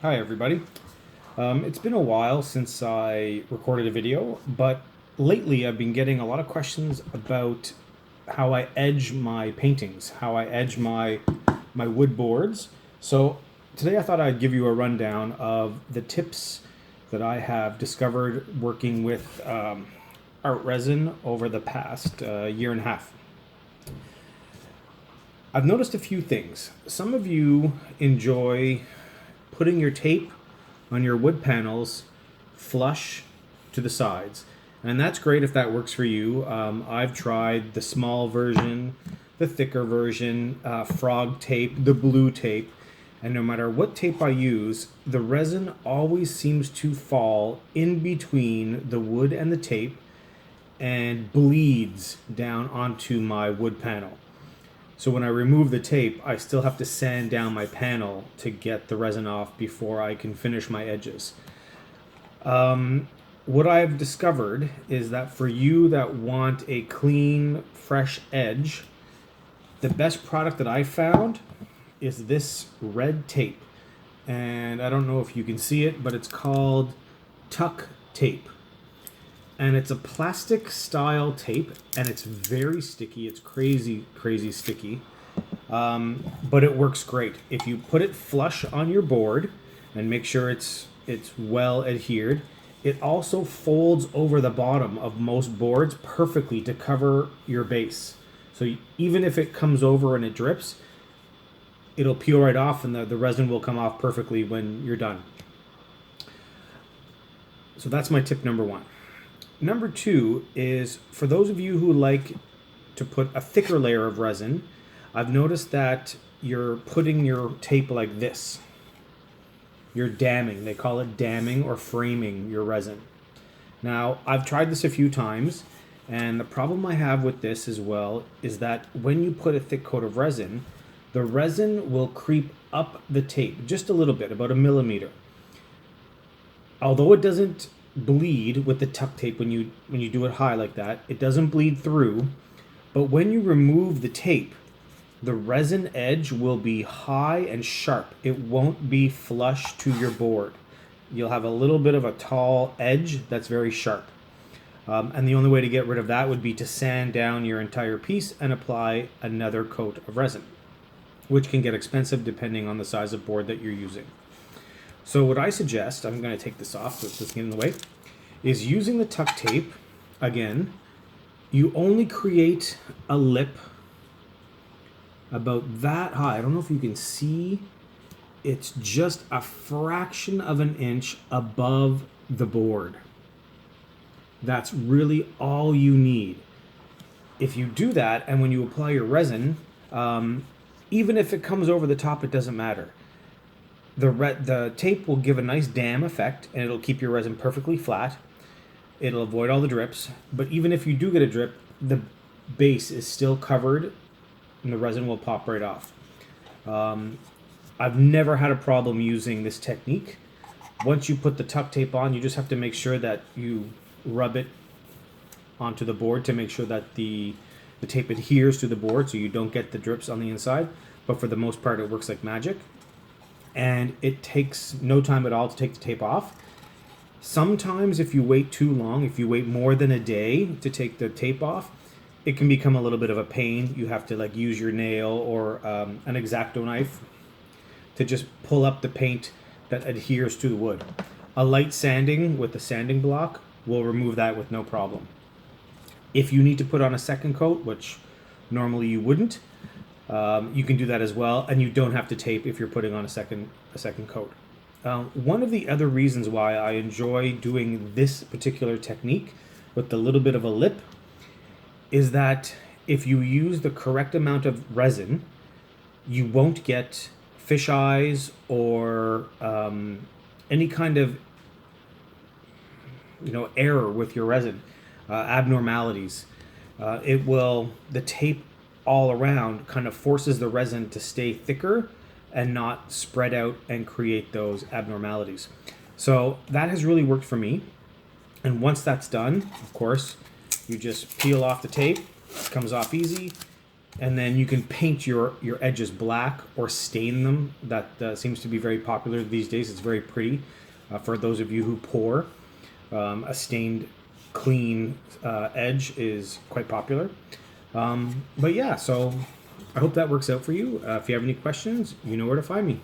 Hi everybody. It's been a while since I recorded a video, but lately I've been getting a lot of questions about how I edge my paintings, how I edge my wood boards. So today I thought I'd give you a rundown of the tips that I have discovered working with Art Resin over the past year and a half. I've noticed a few things. Some of you enjoy putting your tape on your wood panels flush to the sides. And that's great if that works for you. I've tried the small version, the thicker version, frog tape, the blue tape, and no matter what tape I use, the resin always seems to fall in between the wood and the tape and bleeds down onto my wood panel. So when I remove the tape, I still have to sand down my panel to get the resin off before I can finish my edges. What I've discovered is that for you that want a clean, fresh edge, the best product that I found is this red tape. And I don't know if you can see it, but it's called Tuck Tape. And it's a plastic style tape, and it's very sticky. It's crazy sticky, but it works great. If you put it flush on your board and make sure it's well adhered, it also folds over the bottom of most boards perfectly to cover your base. So even if it comes over and it drips, it'll peel right off, and the resin will come off perfectly when you're done. So that's my tip number one. Number two is for those of you who like to put a thicker layer of resin, I've noticed that you're putting your tape like this. You're damming. They call it damming or framing your resin. Now, I've tried this a few times, and the problem I have with this as well is that when you put a thick coat of resin, the resin will creep up the tape just a little bit, about a millimeter. Although it doesn't bleed with the tuck tape when you do it high like that, it doesn't bleed through, but when you remove the tape, the resin edge will be high and sharp. It won't be flush to your board. You'll have a little bit of a tall edge that's very sharp, and the only way to get rid of that would be to sand down your entire piece and apply another coat of resin, which can get expensive depending on the size of board that you're using. So what I suggest, I'm going to take this off so it doesn't get in the way, is using the tuck tape. Again, you only create a lip about that high. I don't know if you can see. It's just a fraction of an inch above the board. That's really all you need. If you do that, and when you apply your resin, even if it comes over the top, it doesn't matter. The tape will give a nice dam effect, and it'll keep your resin perfectly flat. It'll avoid all the drips, but even if you do get a drip, the base is still covered, and the resin will pop right off. I've never had a problem using this technique. Once you put the tuck tape on, you just have to make sure that you rub it onto the board to make sure that the tape adheres to the board so you don't get the drips on the inside. But for the most part, it works like magic. And it takes no time at all to take the tape off. Sometimes if you wait too long, if you wait more than a day to take the tape off, it can become a little bit of a pain. You have to use your nail or an X-Acto knife to just pull up the paint that adheres to the wood. A light sanding with the sanding block will remove that with no problem. If you need to put on a second coat, which normally you wouldn't, you can do that as well, and you don't have to tape if you're putting on a second coat. One of the other reasons why I enjoy doing this particular technique with the little bit of a lip is that if you use the correct amount of resin, you won't get fish eyes or any kind of error with your resin, abnormalities. The tape all around kind of forces the resin to stay thicker and not spread out and create those abnormalities. So that has really worked for me. And once that's done, of course, you just peel off the tape. It comes off easy. And then you can paint your edges black or stain them. That seems to be very popular these days. It's very pretty. For those of you who pour, a stained, clean edge is quite popular. But yeah, so I hope that works out for you. If you have any questions, you know where to find me.